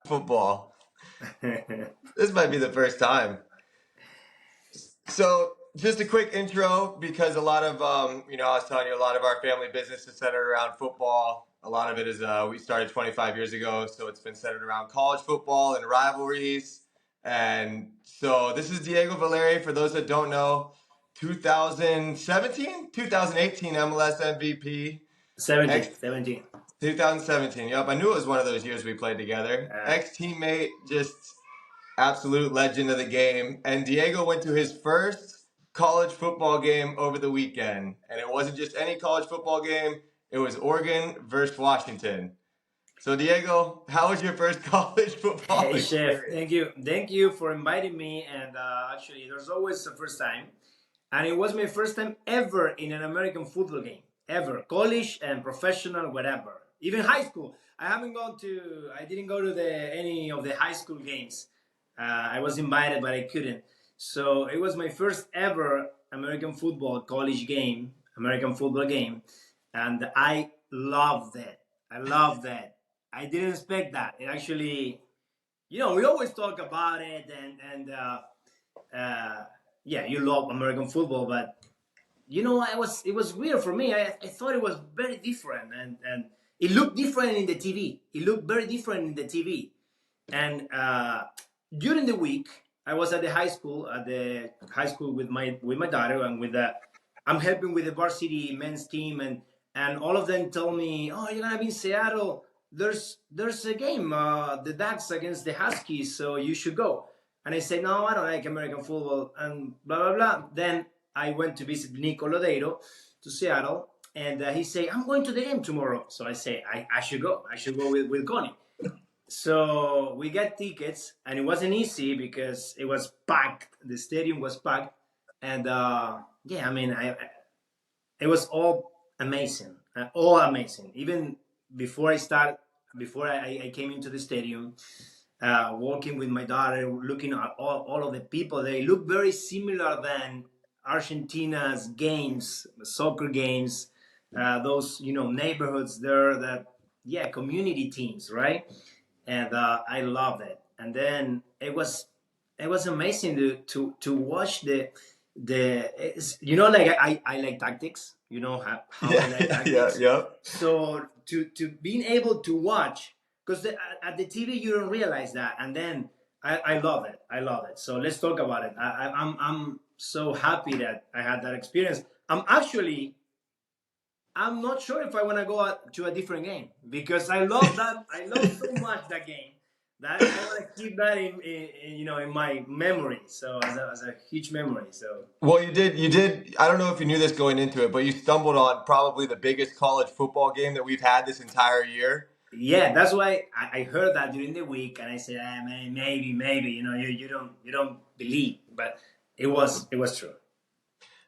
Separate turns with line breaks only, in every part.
football. This might be the first time. So, just a quick intro because a lot of, I was telling you, a lot of our family business is centered around football. A lot of it is, we started 25 years ago, so it's been centered around college football and rivalries. And so, this is Diego Valeri. For those that don't know, 2017, 2018 MLS MVP,
17,
ex
17.
2017. Yep, I knew it was one of those years we played together.
Uh,
Ex teammate, just absolute legend of the game. And Diego went to his first college football game over the weekend. And it wasn't just any college football game, it was Oregon versus Washington. So, Diego, how was your first college football
hey, Chef.
experience?
Thank you for inviting me. And actually, there's always a first time. And it was my first time ever in an American football game, ever. College and professional, whatever. Even high school. I didn't go to any of the high school games. I was invited, but I couldn't. So it was my first ever American football college game, American football game. And I loved it. I loved that. I didn't expect that. It actually, we always talk about it and yeah, you love American football, but it was weird for me. I thought it was very different, and it looked different in the TV. It looked very different in the TV. And during the week, I was at the high school with my daughter and I'm helping with the varsity men's team, and all of them told me, "Oh, you're gonna be in Seattle. There's a game, the Ducks against the Huskies, so you should go." And I said, "No, I don't like American football," and blah blah blah. Then I went to visit Nico Lodeiro to Seattle, and he said, "I'm going to the game tomorrow." So I say, I should go. I should go with Connie. So we got tickets, and it wasn't easy because it was packed. The stadium was packed, and yeah, I mean, it was all amazing. Even before I start, before I came into the stadium, walking with my daughter, looking at all of the people, they look very similar than Argentina's games, soccer games, those neighborhoods there that yeah, community teams, right? And I loved it. And then it was amazing to watch like I like tactics. You know how I
Yeah,
like
yeah, yeah,
tactics.
yeah.
So to being able to watch, because at the TV you don't realize that, and then I love it. I love it. So let's talk about it. I'm so happy that I had that experience. I'm not sure if I want to go to a different game because I love that. I love so much that game that I want to keep that in my memory. So as a huge memory. So
Well, you did. I don't know if you knew this going into it, but you stumbled on probably the biggest college football game that we've had this entire year.
yeah, that's why I heard that during the week, and I said, maybe, you don't believe, but it was true.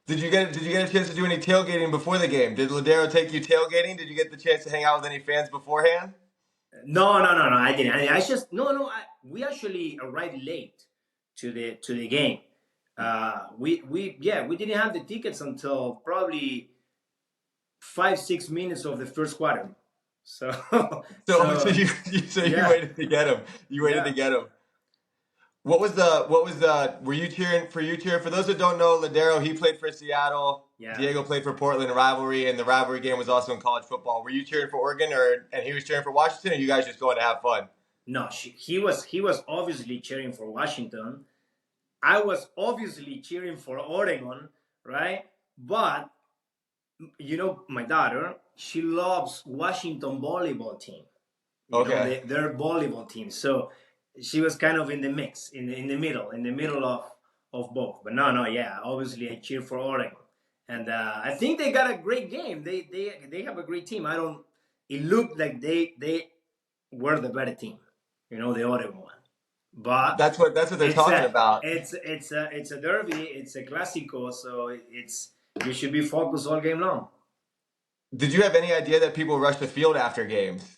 Did you get a chance to do any tailgating before the game? Did Ladero take you tailgating? Did you get the chance to hang out with any fans beforehand?
No, no, no, no. I didn't. I just no, no. We actually arrived late to the game. We didn't have the tickets until probably 5 6 minutes of the first quarter. So
So, so
so
you
yeah,
waited to get him. You waited to
yeah,
get him. What was the were you cheering for those that don't know, Ladero, he played for Seattle,
yeah.
Diego played for Portland rivalry, and the rivalry game was also in college football. Were you cheering for Oregon and he was cheering for Washington, or you guys just going to have fun?
No, he was obviously cheering for Washington. I was obviously cheering for Oregon, right? But my daughter, she loves Washington volleyball team.
Okay.
Their volleyball team. So she was kind of in the mix, in the middle of both. But no, no, yeah, obviously I cheer for Oregon, and I think they got a great game. They have a great team. I don't. It looked like they were the better team, the Oregon one. But
That's what they're
it's
talking
a
about.
it's a derby. It's a classico. So you should be focused all game long.
Did you have any idea that people rush the field after games?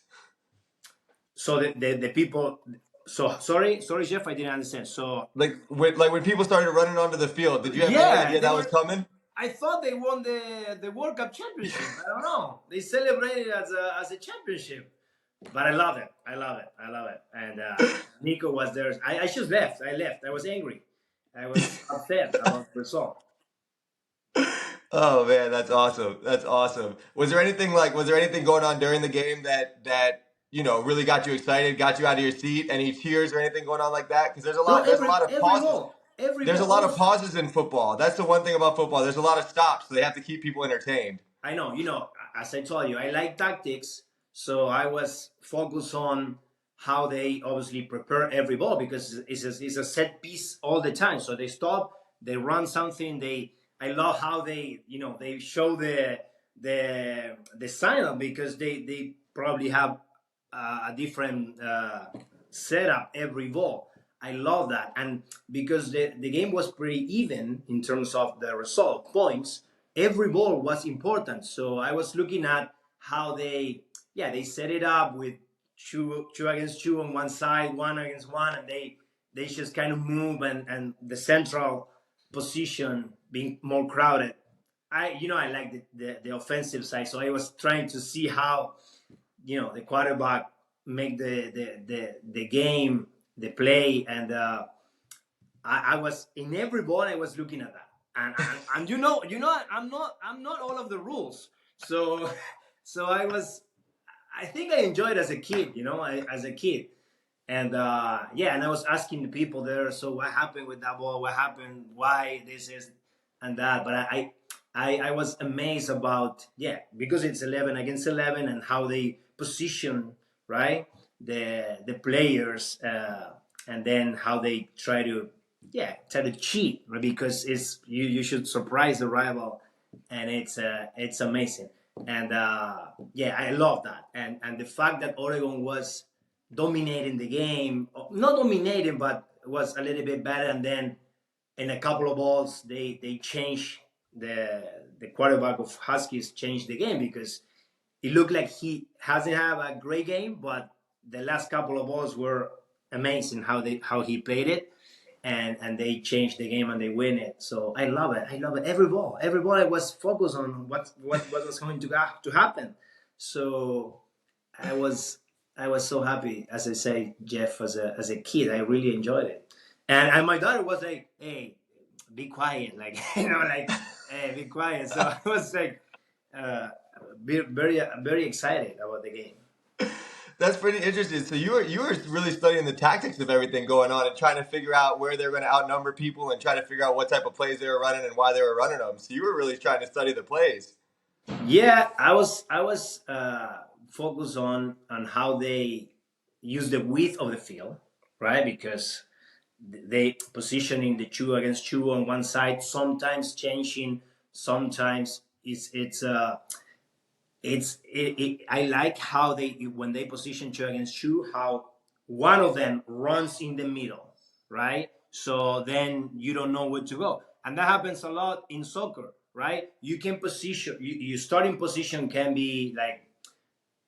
So the people. So sorry, Jeff, I didn't understand. So
Like when people started running onto the field, did you have any
yeah,
idea
they
that was
were.
coming?
I thought they won the World Cup championship. I don't know. They celebrated as a championship. But I love it. I love it. I love it. And Nico was there. I just left. I left. I was angry. I was upset about the result.
Oh man, that's awesome. That's awesome. Was there anything going on during the game that really got you excited, got you out of your seat? Any cheers or anything going on like that? Because
No,
there's a lot of pauses.
every
There's a
ball.
lot of pauses in football. That's the one thing about football. There's a lot of stops, so they have to keep people entertained.
I know, as I told you, I like tactics, so I was focused on how they obviously prepare every ball because it's a set piece all the time. So they stop, they run something. I love how they show the signal because they probably have a different setup every ball. I love that, and because the game was pretty even in terms of the result points, every ball was important. So I was looking at how they set it up with two against two on one side, one against one, and they just kind of move and the central position being more crowded. I like the offensive side, so I was trying to see how the quarterback make the game, the play, and I was in every ball. I was looking at that, and I'm not all of the rules. So so I think I enjoyed as a kid, as a kid, and yeah, and I was asking the people there. So what happened with that ball? What happened? Why this is and that? But I was amazed about, because it's 11 against 11 and how they position, right, the players, and then how they try to cheat, right? Because you should surprise the rival, and it's amazing. And yeah, I love that, and the fact that Oregon was dominating the game, not dominating, but was a little bit better, and then in a couple of balls they changed the quarterback of Huskies changed the game because it looked like he hasn't had a great game, but the last couple of balls were amazing how he played it, and they changed the game and they win it. So I love it. I love it. Every ball I was focused on what was going to happen. So I was I was so happy, as I say, Jeff, as a kid. I really enjoyed it, and my daughter was like, "Hey, be quiet," like like, "Hey, be quiet." So I was like, uh, very very excited about the game.
That's pretty interesting. So you were really studying the tactics of everything going on and trying to figure out where they're going to outnumber people and trying to figure out what type of plays they were running and why they were running them. So you were really trying to study the plays.
Yeah, I was focused on how they use the width of the field, right? Because they positioning the two against two on one side, sometimes changing, sometimes I like how they when they position two against two, how one of them runs in the middle, right? So then you don't know where to go, and that happens a lot in soccer, right? You can position your starting position can be like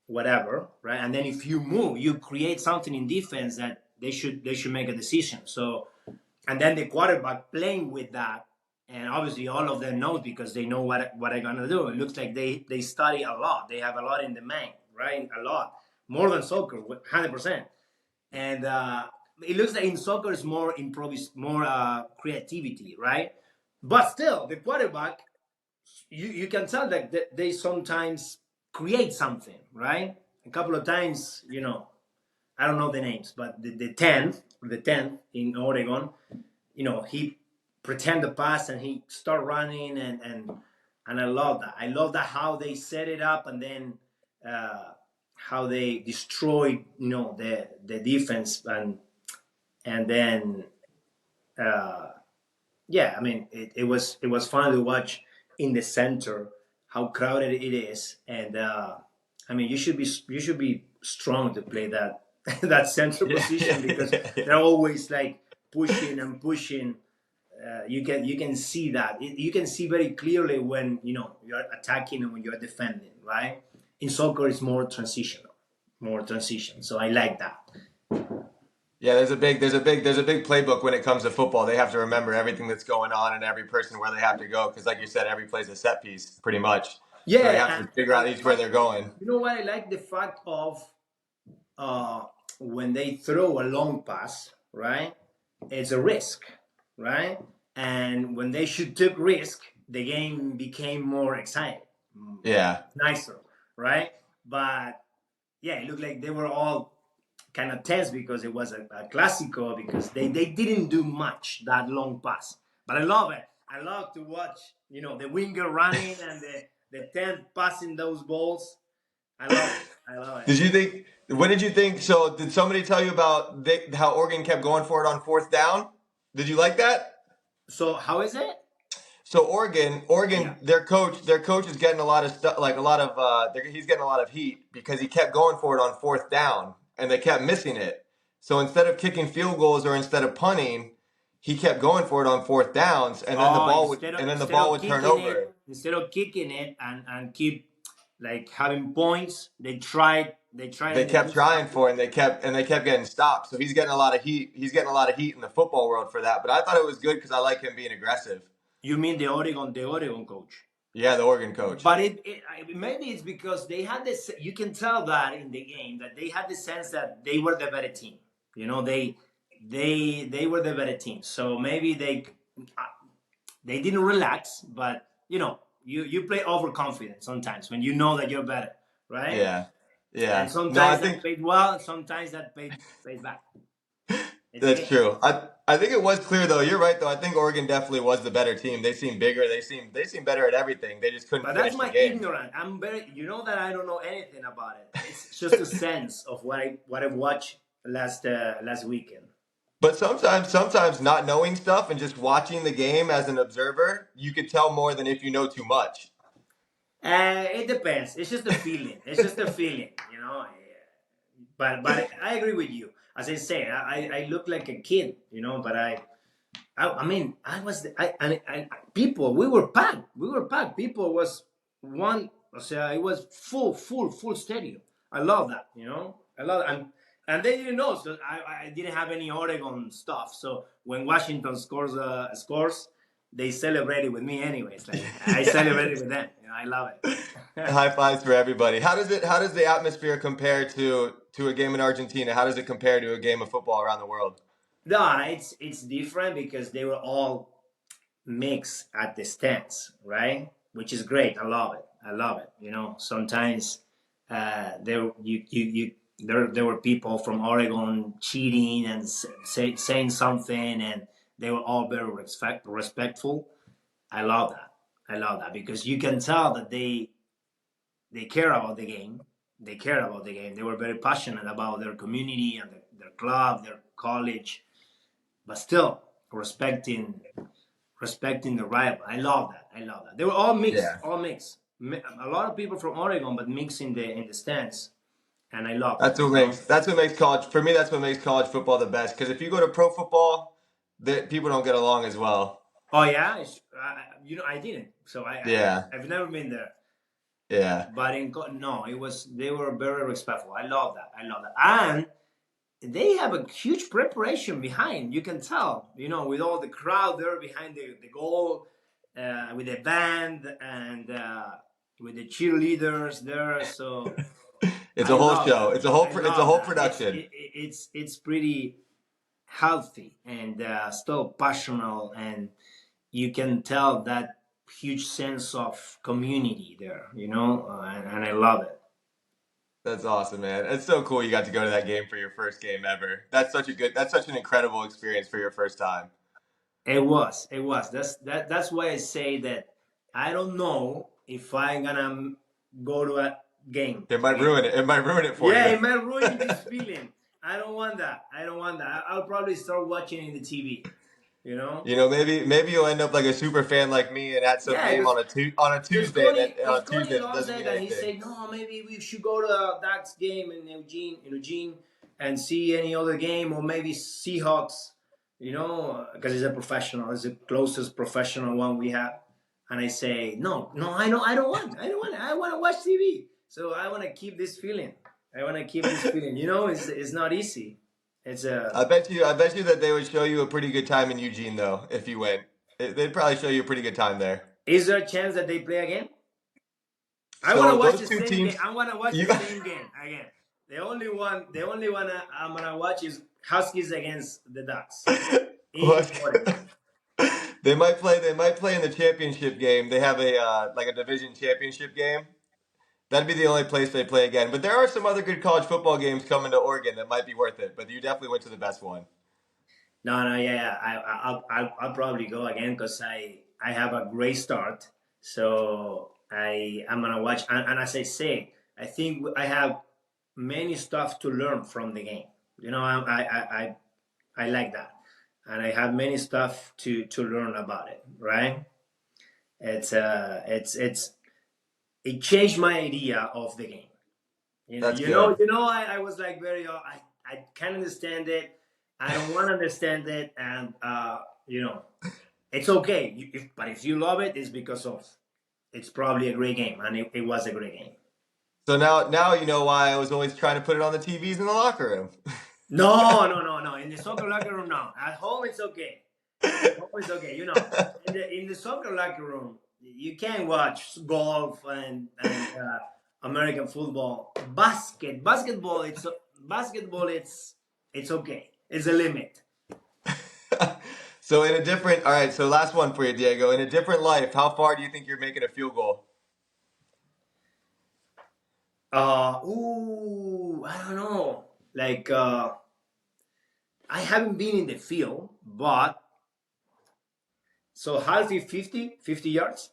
whatever, right? And then if you move, you create something in defense that they should make a decision. So, and then the quarterback playing with that, and obviously all of them know because they know what I'm gonna do. It looks like they study a lot. They have a lot in the mind, right? A lot more than soccer, 100%. And it looks like in soccer is more more creativity, right? But still, the quarterback, you can tell that they sometimes create something, right? A couple of times, I don't know the names, but the tenth in Oregon, he pretend to pass and he start running, and I love that. I love that how they set it up, and then how they destroy, the defense, and then uh, yeah, I mean, it was fun to watch in the center how crowded it is, and I mean, you should be strong to play that that center
Yeah,
position
yeah,
because
yeah,
they're always like pushing and pushing. You can see that. You can see very clearly when you're attacking and when you're defending, right? In soccer, it's more transition. So I like that.
yeah. There's a big playbook when it comes to football. They have to remember everything that's going on and every person where they have to go because, like you said, every play's a set piece, pretty much. So they
Yeah,
have to
and
figure
and
out
the
each where
fact,
they're going.
you know what I like the fact of uh, when they throw a long pass, right, it's a risk, right? And when they should take risk, the game became more exciting,
Yeah.
nicer, right? But yeah, it looked like they were all kind of tense because it was a classico because they didn't do much that long pass. But I love it. I love to watch, the winger running and the 10 passing those balls. I love it. I love it.
Did you think? What did you think? So, did somebody tell you about how Oregon kept going for it on fourth down? Did you like that?
So how is it?
So Oregon,
Yeah.
their coach is getting a lot of stuff, like a lot of, he's getting a lot of heat because he kept going for it on fourth down and they kept missing it. So instead of kicking field goals or instead of punting, he kept going for it on fourth downs, and then the
Oh,
ball would, and then the ball would turn over.
instead of kicking it and keep like having points, they tried
They
and they
kept
missed
trying
that.
for it, and they kept getting stopped. So he's getting a lot of heat. He's getting a lot of heat in the football world for that. But I thought it was good because I like him being aggressive.
You mean the Oregon coach?
Yeah, the Oregon coach.
But maybe it's because they had this. You can tell that in the game that they had the sense that they were the better team. They were the better team. So maybe they didn't relax, but you play overconfident sometimes when you know that you're better, right?
Yeah,
And
yeah. No, I
sometimes that
think
paid well, and sometimes that paid back. It's a
that's
game.
true. I think it was clear though. You're right though. I think Oregon definitely was the better team. They seem bigger. They seem better at everything. They just couldn't
But that's
finish the
my
game.
ignorance. I'm very, that I don't know anything about it. It's just a sense of what I watched last weekend.
But sometimes not knowing stuff and just watching the game as an observer, you could tell more than if you know too much.
It depends. It's just a feeling. It's just a feeling. But I agree with you. As I say, I look like a kid. But I mean, I was, people, we were packed. We were packed. People was one, it was full stadium. I love that. I love it. And they didn't know, so I didn't have any Oregon stuff. So when Washington scores, they celebrated with me anyways. Like I
Yeah.
celebrated with them. I love it.
High fives for everybody. How does the atmosphere compare to a game in Argentina? How does it compare to a game of football around the world?
No, it's different because they were all mixed at the stands, right? Which is great. I love it. I love it. Sometimes there were people from Oregon cheating and saying something, and they were all very respectful. I love that. I love that because you can tell that they care about the game. They care about the game. They were very passionate about their community and their club, their college, but still respecting the rival. I love that. I love that. They were all mixed,
Yeah.
all mixed. A lot of people from Oregon, but mixed in the stands, and I love that.
That's what makes college for me. That's what makes college football the best. Because if you go to pro football, people don't get along as well.
Oh yeah, I didn't. So
Yeah,
I've never been there.
yeah.
But no, they were very respectful. I love that. I love that, and they have a huge preparation behind. You can tell, with all the crowd there behind the goal, with the band and with the cheerleaders there. So
It's a
I
whole
love
show.
that. I
It's a
love
whole
that.
production.
It's pretty healthy and still passionate, and you can tell that huge sense of community there. And I love it.
That's awesome, man. It's so cool you got to go to that game for your first game ever. That's such an incredible experience for your first time.
It was. That's why I say that I don't know if I'm gonna go to a game
It might
again.
ruin it. It might ruin it for
Yeah,
you.
it might ruin this feeling. I don't want that. I don't want that. I'll probably start watching in the TV. You know?
Maybe you'll end up like a super fan like me and at some
Yeah,
game on a
because
Tuesday
Connie,
that
because
on a
Connie
Tuesday that
loves
doesn't
it,
mean
and he
anything.
said, no, maybe we should go to that game in Eugene, and see any other game, or maybe Seahawks. Because he's a professional. He's the closest professional one we have. And I say, no, I don't want. I want to watch TV. So I want to keep this feeling. I want to keep this feeling. It's not easy. It's a.
I bet you that they would show you a pretty good time in Eugene though if you went. They'd probably show you a pretty good time there.
Is there a chance that they play again? I want to
So
watch
those
the
two
same game.
teams,
I want to watch
you
the same game again. The only one I'm gonna watch is Huskies against the Ducks in
What?
Oregon.
They might play. They might play in the championship game. They have a like a division championship game. That'd be the only place they play again. But there are some other good college football games coming to Oregon that might be worth it. But you definitely went to the best one.
No, yeah. I'll probably go again because I have a great start. So I'm gonna watch, and as I say, I think I have many stuff to learn from the game. I like that, and I have many stuff to learn about it. Right? It changed my idea of the game.
That's good.
I was like very, I can't understand it. I don't want to understand it, and it's okay. But if you love it, it's because of it's probably a great game, and it was a great game.
So now you know why I was always trying to put it on the TVs in the locker room.
No. In the soccer locker room, no. At home, it's okay. At home, it's okay. In the soccer locker room, you can watch golf and American football, basketball. It's okay. It's a limit.
So in a different, all right. So last one for you, Diego. In a different life, how far do you think you're making a field goal?
I don't know. Like, I haven't been in the field, but so half is 50 yards,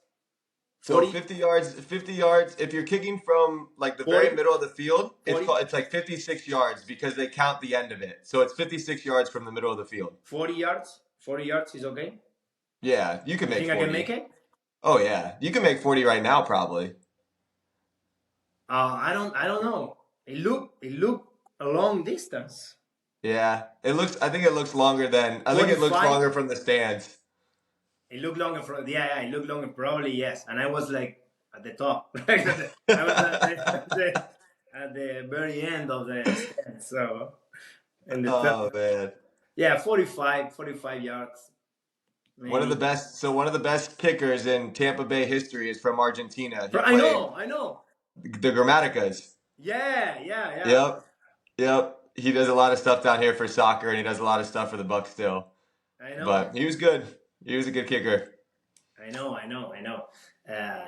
So
40,
50 yards, 50 yards. If you're kicking from like the very
40,
middle of the field,
40,
it's like 56 yards because they count the end of it. So it's 56 yards from the middle of the field.
40 yards. 40 yards is okay.
Yeah, you can
You
make
think I can make
40.
it?
Oh yeah, you can make 40 right now probably.
I don't know. It look a long distance.
Yeah, it looks. I think it looks longer than. I think it looks
45.
longer from the stands.
It looked longer for yeah. It looked longer, probably yes. And I was like at the top, right? I was at the very end of the stand. So in the
Oh man,
yeah, 45 yards
one of the
maybe.
best. So one of the best kickers in Tampa Bay history is from Argentina. He
I
played
know, I know.
the Gramaticas.
Yeah.
Yep, yep. He does a lot of stuff down here for soccer, and he does a lot of stuff for the Bucks still.
I know.
But he was good. He was a good kicker.
I know.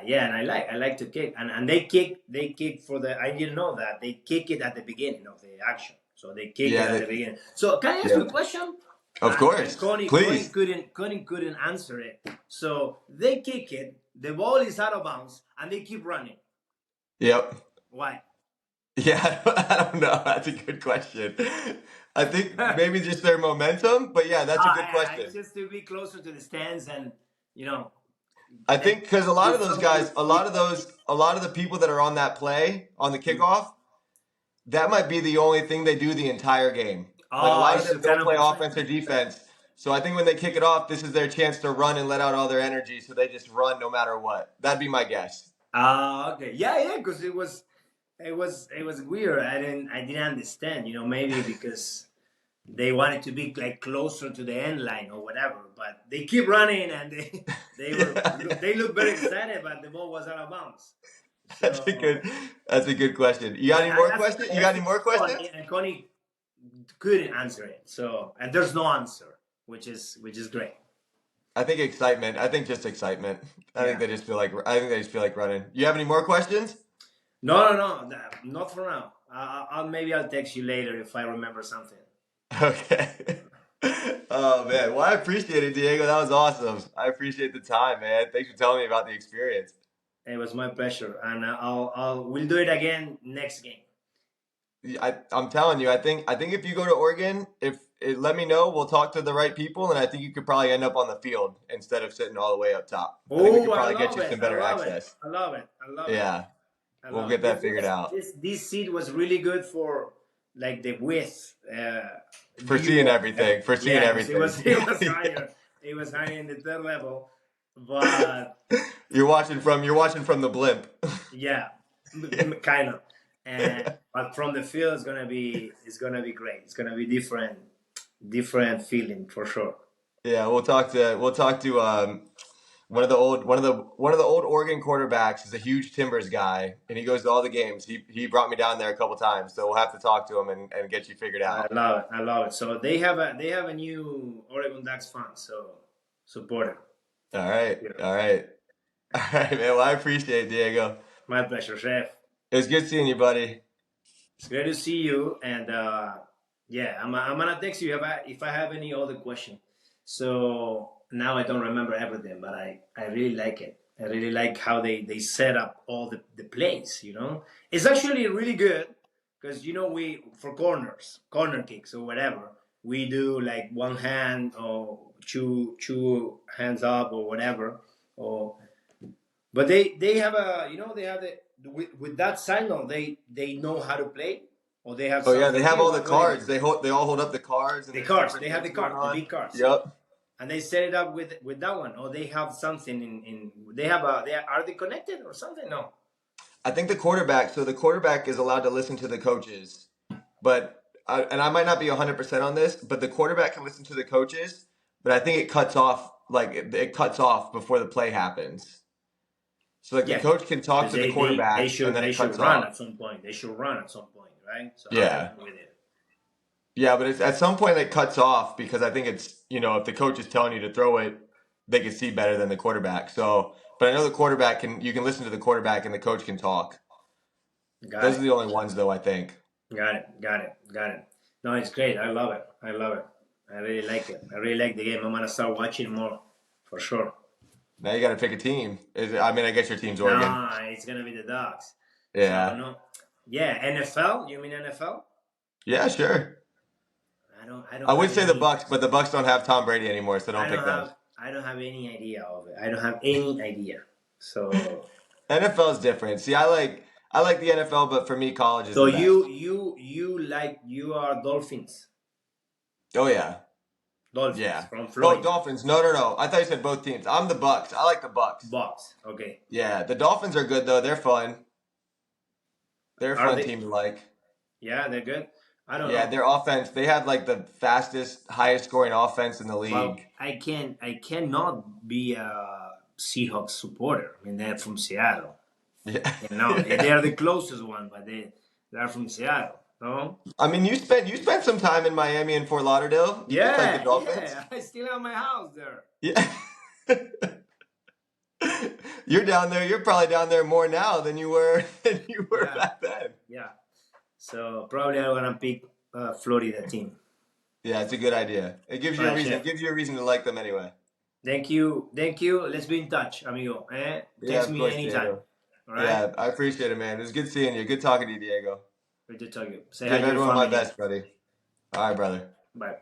Yeah, and I like to kick, and they kick for the. I didn't know that they kick it at the beginning of the action, so they kick it
Yeah,
at the beginning. So can I ask you a
yep.
question?
Of
And
course.
Connie
Please.
couldn't answer it. So they kick it, the ball is out of bounds, and they keep running.
Yep.
Why?
Yeah, I don't know. That's a good question. I think maybe just their momentum, but yeah, that's a good
It's
question.
just to be closer to the stands and you know
I
and
think because a lot
do
of those
something.
guys, a lot of the people that are on that play on the kickoff, that might be the only thing they do the entire game. Like a
Oh,
lot of
it's
them
a kind
don't
of
play offense or
excitement.
defense. So I think when they kick it off, this is their chance to run and let out all their energy. So they just run no matter what. That'd be my guess.
Okay. Yeah, because it was weird. I didn't understand. Maybe because they wanted to be like closer to the end line or whatever. But they keep running and they look very excited, but the ball was out of bounds.
That's a
So
good. That's a good question. You got any
I
more
asked
questions?
I
You got
asked
any
it
more
to
questions?
Connie, and Connie couldn't answer it. So and there's no answer, which is great.
I think excitement. I think just excitement. I think
Yeah.
they just feel like. I think they just feel like running. You have any more questions?
No, not for now. Maybe I'll text you later if I remember something.
Okay. Oh man. Well, I appreciate it, Diego. That was awesome. I appreciate the time, man. Thanks for telling me about the experience.
It was my pleasure, and we'll do it again next game.
I'm telling you. I think if you go to Oregon, if it, let me know, we'll talk to the right people, and I think you could probably end up on the field instead of sitting all the way up top. I think we
Oh,
could
I
probably get
love
you
it!
some
I
better
love it!
access.
I love it! I love it!
Yeah,
I
we'll
love it.
get that figured out.
This seat was really good for like the width
For
view
seeing
of
everything. For seeing
yeah, because it
everything.
was it was higher. It was higher in the third level, but
You're watching from the blimp.
yeah, kind of. And but from the field, it's gonna be great. It's gonna be different feeling for sure.
Yeah, we'll talk to One of the old Oregon quarterbacks is a huge Timbers guy, and he goes to all the games. He brought me down there a couple times, so we'll have to talk to him and get you figured
I
out.
love it. I love it. So they have a new Oregon Ducks fan. So support it.
All right,
Yeah.
all right, all right, man. Well, I appreciate it, Diego.
My pleasure, chef.
It was good seeing you, buddy.
It's great to see you. And yeah, I'm gonna text you if I have any other question. So now I don't remember everything, but I really like it. I really like how they set up all the plays. It's actually really good because we for corner kicks or whatever, we do like one hand or two hands up or whatever. Or but they have they have with that signal they know how to play, or they have
Oh yeah,
something.
they have all the
What do
cards. They all hold up the cards and
The
there's
cards.
different
They have the
things going
cards, the
on.
big cards,
Yep.
and they set it up with that one, or they have something in. They have are they connected or something? No.
I think the quarterback is allowed to listen to the coaches, but and I might not be 100% on this, but the quarterback can listen to the coaches, but I think it cuts off it cuts off before the play happens. So like the
Yeah,
coach can talk
because
to the
they
quarterback and
should
then
they
it
should
cuts
run
off.
at some point. They should run at some point, right? So I
Yeah.
agree with it.
Yeah, but it's at some point it cuts off because I think it's, if the coach is telling you to throw it, they can see better than the quarterback. So, but I know the quarterback you can listen to the quarterback and the coach can talk.
Got
Those are
it.
the only ones though, I think.
Got it. Got it. Got it. No, it's great. I love it. I love it. I really like it. I really like the game. I'm gonna start watching more, for sure.
Now you got to pick a team. I guess your team's Oregon.
Nah, it's gonna be the Ducks. So
Yeah.
no, yeah, NFL. You mean NFL?
Yeah, sure.
I don't. I don't
I would
have
say the
any.
Bucks, but the Bucks don't have Tom Brady anymore, so
I
don't
don't
pick them.
have. I don't have any idea of it. I don't have any idea. So.
NFL is different. See, I like the NFL, but for me, college is
So
the best.
you are Dolphins.
Oh yeah,
Dolphins
yeah.
from
Oh,
Florida.
Dolphins. No, no, no. I thought you said both teams. I'm the Bucks. I like the Bucks.
Bucks. Okay.
Yeah, the Dolphins are good though. They're fun. They're a
Are
fun
they?
team to like.
Yeah, they're good. I don't
Yeah,
know.
their offense. They have like the fastest, highest scoring offense in the
Well,
league.
I cannot be a Seahawks supporter. I mean, they're from Seattle.
Yeah.
They are the closest one, but they're from Seattle. No.
I mean, you spent some time in Miami and Fort Lauderdale. You just like the
Yeah,
Dolphins.
yeah. I still have my house there.
Yeah. You're down there. You're probably down there more now than you were
Yeah,
back then.
yeah. So probably I'm gonna pick Florida team.
Yeah, it's a good idea. It gives
All
you a
right,
reason.
chef.
It gives you a reason to like them anyway.
Thank you, thank you. Let's be in touch, amigo.
Yeah,
Text
of
me
course,
anytime.
Diego.
All right.
Yeah, I appreciate it, man. It was good seeing you. Good talking to you, Diego.
Good to talk to you. Say hi
Give
to your
everyone my
family.
best, buddy. All right, brother.
Bye.